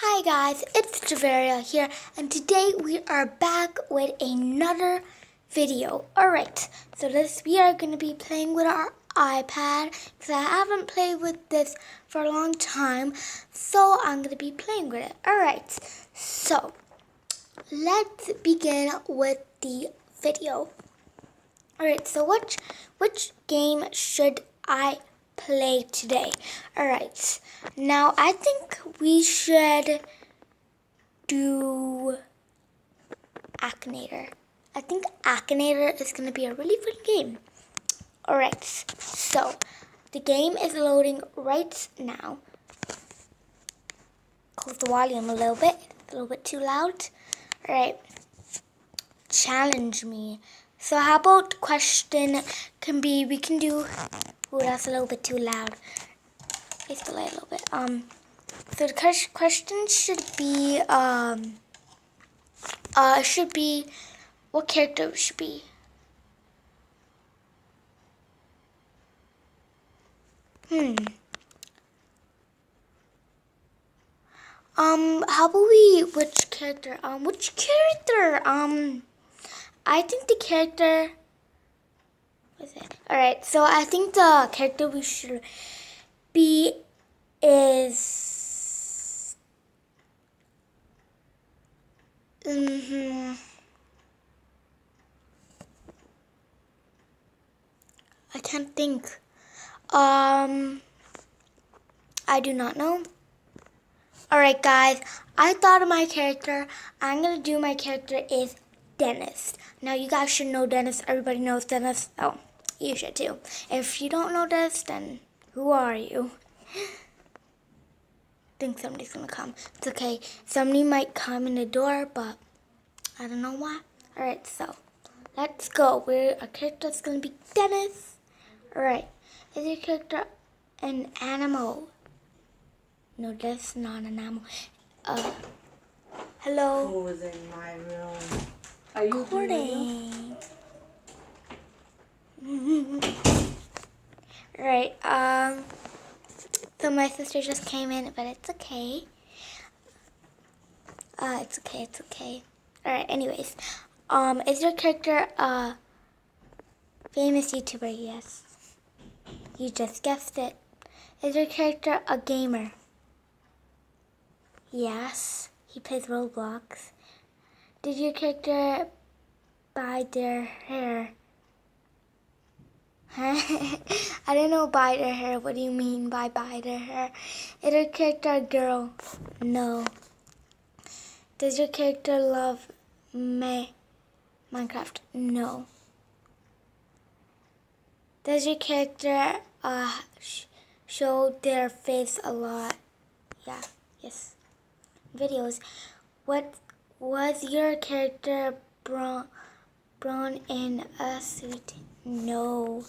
Hi guys, it's Javaria here, and today we are back with another video. Alright, so we are going to be playing with our iPad, because I haven't played with this for a long time, so I'm going to be playing with it. Alright, so let's begin with the video. Alright, so which game should I play today? Alright, now I think we should do Akinator. I think Akinator is going to be a really fun game. Alright, so the game is loading right now. Close the volume a little bit too loud. Alright, challenge me. So how about question we can do, oh that's a little bit too loud. Raise the light a little bit. So the question should be, what character it should be. How about which character, I think the character, what is it? Alright, so I think the character we should be is, I can't think. I do not know. Alright guys, I thought of my character. I'm going to do my character is Dennis. Now you guys should know Dennis. Everybody knows Dennis. Oh, you should too. If you don't know Dennis, then who are you? I think somebody's going to come. It's okay. Somebody might come in the door, but I don't know why. Alright, so let's go. Our character is going to be Dennis. Alright, is your character an animal? No, that's not an animal. Hello. Who was in my room? Are you Recording. Right. So my sister just came in, but it's okay. It's okay. Alright, anyways. Is your character a famous YouTuber? Yes. You just guessed it. Is your character a gamer? Yes, he plays ROBLOX. Did your character buy their hair? I don't know buy their hair. What do you mean by buy their hair? Is your character a girl? No. Does your character love Minecraft? No. Does your character show their face a lot? Yeah, yes. Videos. What was your character born in a suit? No.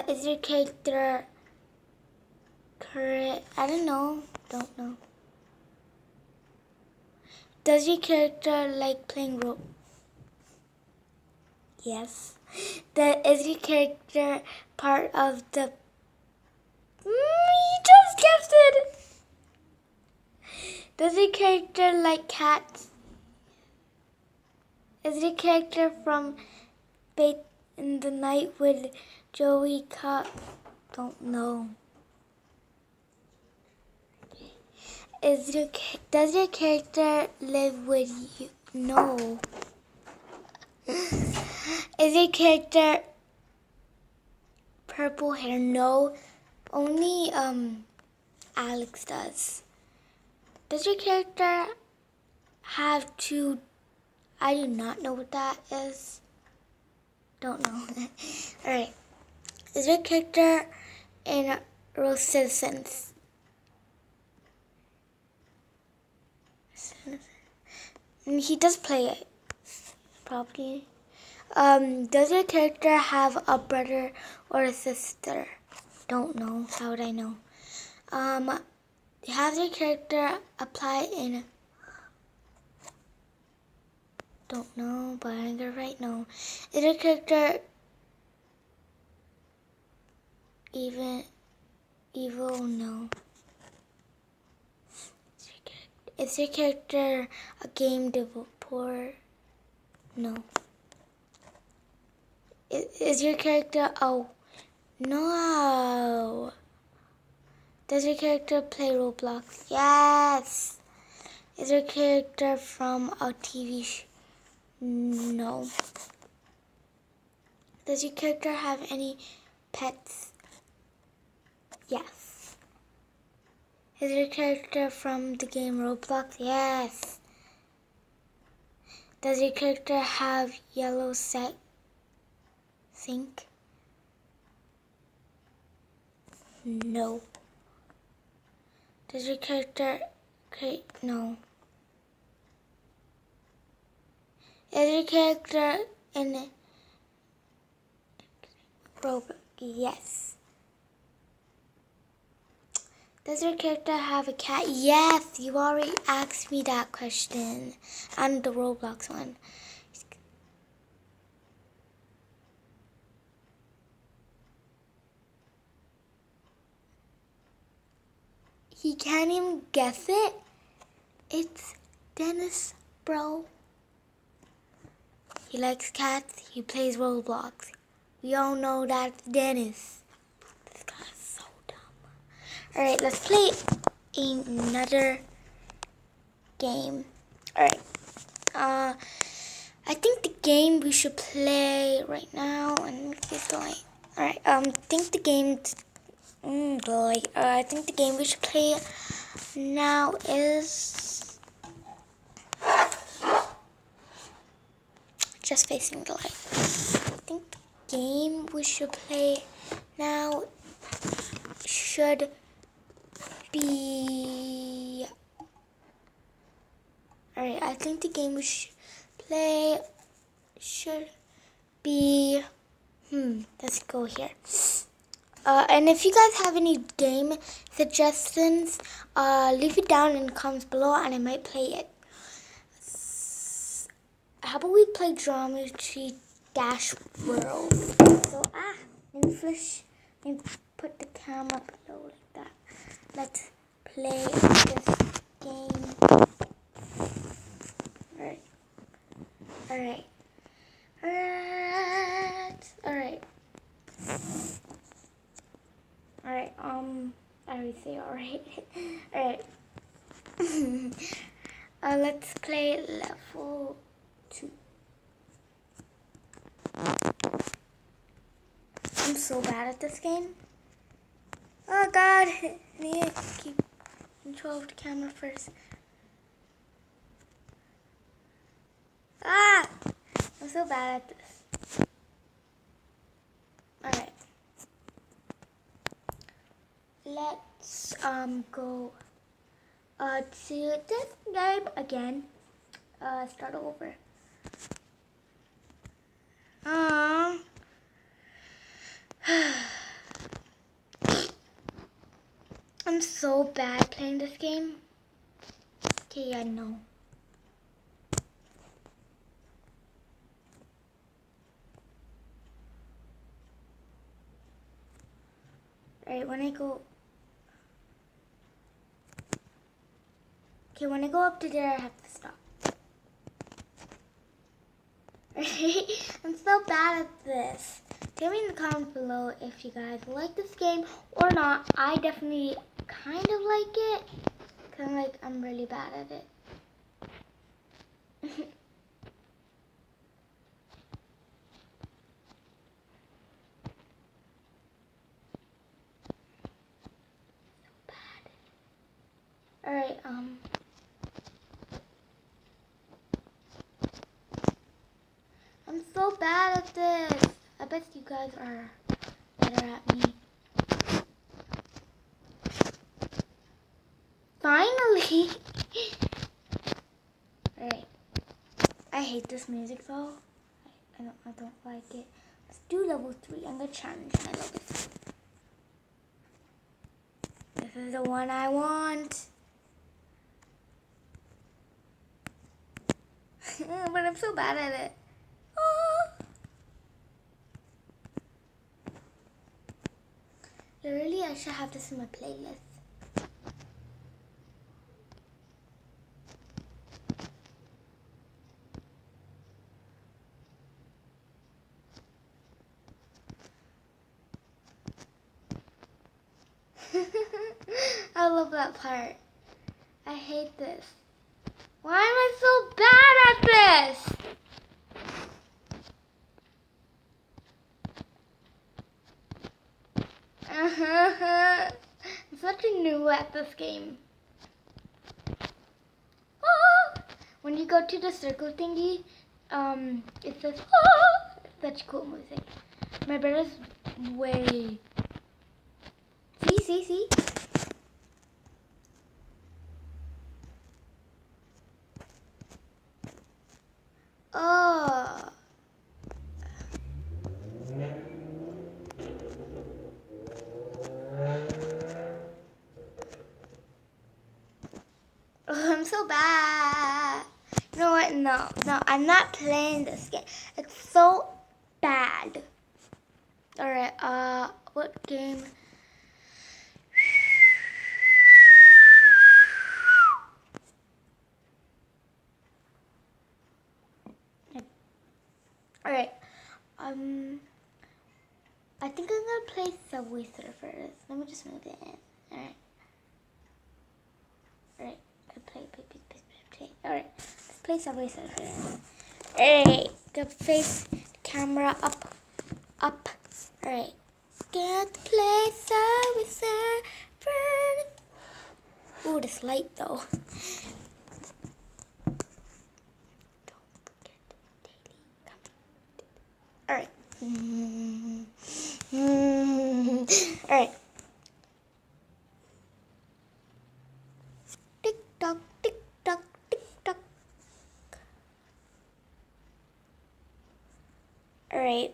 Is your character current? I don't know. Don't know. Does your character like playing rope? Yes. Is your character part of the? You just guessed it. Does your character like cats? Is your character from Bait in the Night with Joey Cup? Don't know. Does your character live with you? No. Is your character purple hair? No. Only Alex does. Does your character have two? I do not know what that is. Don't know. Alright. Is your character in Rose Citizens? He does play it. Probably. Does your character have a brother or a sister? Don't know. How would I know? Has your character apply in? Don't know, but I'm gonna write no. Is your character evil? No. Is your character a game developer? No. Is your character... Oh, no. Does your character play Roblox? Yes. Is your character from a TV show? No. Does your character have any pets? Yes. Is your character from the game Roblox? Yes. Does your character have yellow sink? No. Does your character create? No. Is your character in Roblox? Yes. Does your character have a cat? Yes, you already asked me that question. And the Roblox one. He can't even guess it. It's Dennis, bro. He likes cats. He plays Roblox. We all know that's Dennis. This guy's so dumb. Alright, let's play another game. Alright. I think the game we should play right now, and it's going. Alright, I think the game I think the game we should play now is just facing the light. I think the game we should play now should be... Alright, I think the game we should play should be... let's go here. And if you guys have any game suggestions, leave it down in the comments below and I might play it. How about we play Geometry Dash World? So, let me put the camera below like that. Let's play this game. Alright. Alright. Alright. Alright, I already say alright. Alright. Let's play level 2. I'm so bad at this game. Oh god, I need to keep control of the camera first. I'm so bad at this. Alright. Let's go to this game again. Start over. I'm so bad playing this game. Okay, I know. Alright, when I go up to there, I have to stop. I'm so bad at this. Tell me in the comments below if you guys like this game or not. I definitely kind of like it. Cause I'm really bad at it. Alright, I'm so bad at this. I bet you guys are better at me. Finally! Alright. I hate this music though. I don't like it. Let's do level 3. I'm gonna challenge my level 3. This is the one I want. But I'm so bad at it. Oh. Literally, I should have this in my playlist. I love that part. I hate this. Why am I so bad at this? I'm such a noob at this game. Ah! When you go to the circle thingy, it says, ah! Such cool music. My brother's way. See? Oh. Oh, I'm so bad. You know what? No, I'm not playing this game. It's so bad. Alright, what game? Alright, I think I'm gonna play Subway Surfers. Let me just move it in. Alright. Play. Alright, let's play Subway Surfers. Alright, go face the camera up. Alright, get to play Subway Surfers. Ooh, this light though. Alright. Alright. Tick tock, tick tock, tick tock. Alright.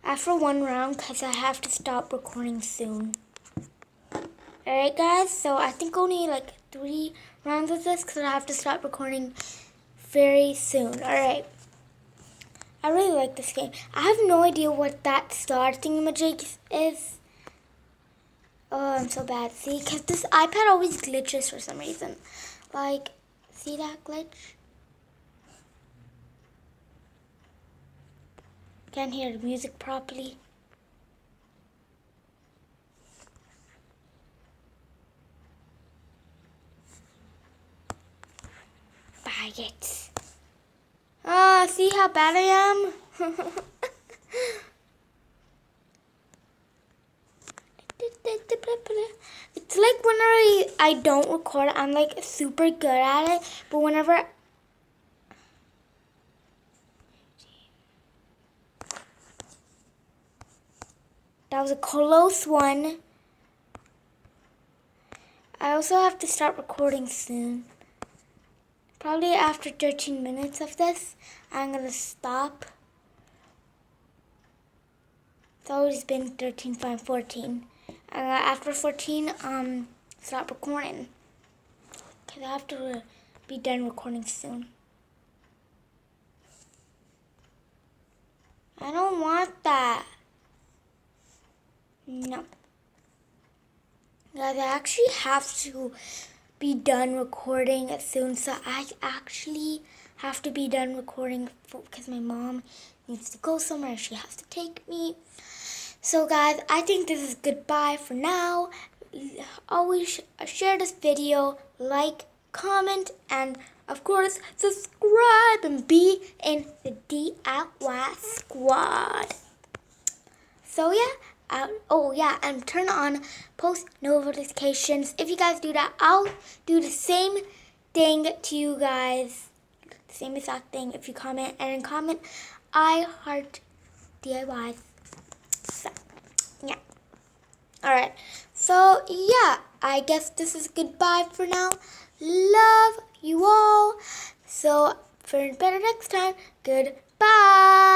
After one round, because I have to stop recording soon. Alright, guys. So I think only like 3 rounds of this, because I have to stop recording very soon. Alright. I really like this game. I have no idea what that star thingamajig is. Oh, I'm so bad. See, because this iPad always glitches for some reason. Like, see that glitch? Can't hear the music properly. Buy it. Ah, see how bad I am? It's like whenever I don't record, I'm like super good at it. But whenever... That was a close one. I also have to start recording soon. Probably after 13 minutes of this, I'm going to stop. It's always been 13, 5, 14. After 14, stop recording. Because I have to be done recording soon. I don't want that. No. Guys, I actually have to be done recording soon. So I actually have to be done recording because my mom needs to go somewhere. She has to take me. So guys, I think this is goodbye for now. Always share this video, like, comment, and of course subscribe and be in the DIY squad. So yeah, and turn on post notifications. If you guys do that, I'll do the same thing to you guys. The same exact thing if you comment. And in comment, I heart DIYs. So, yeah. Alright. So, yeah. I guess this is goodbye for now. Love you all. So, for better next time, goodbye.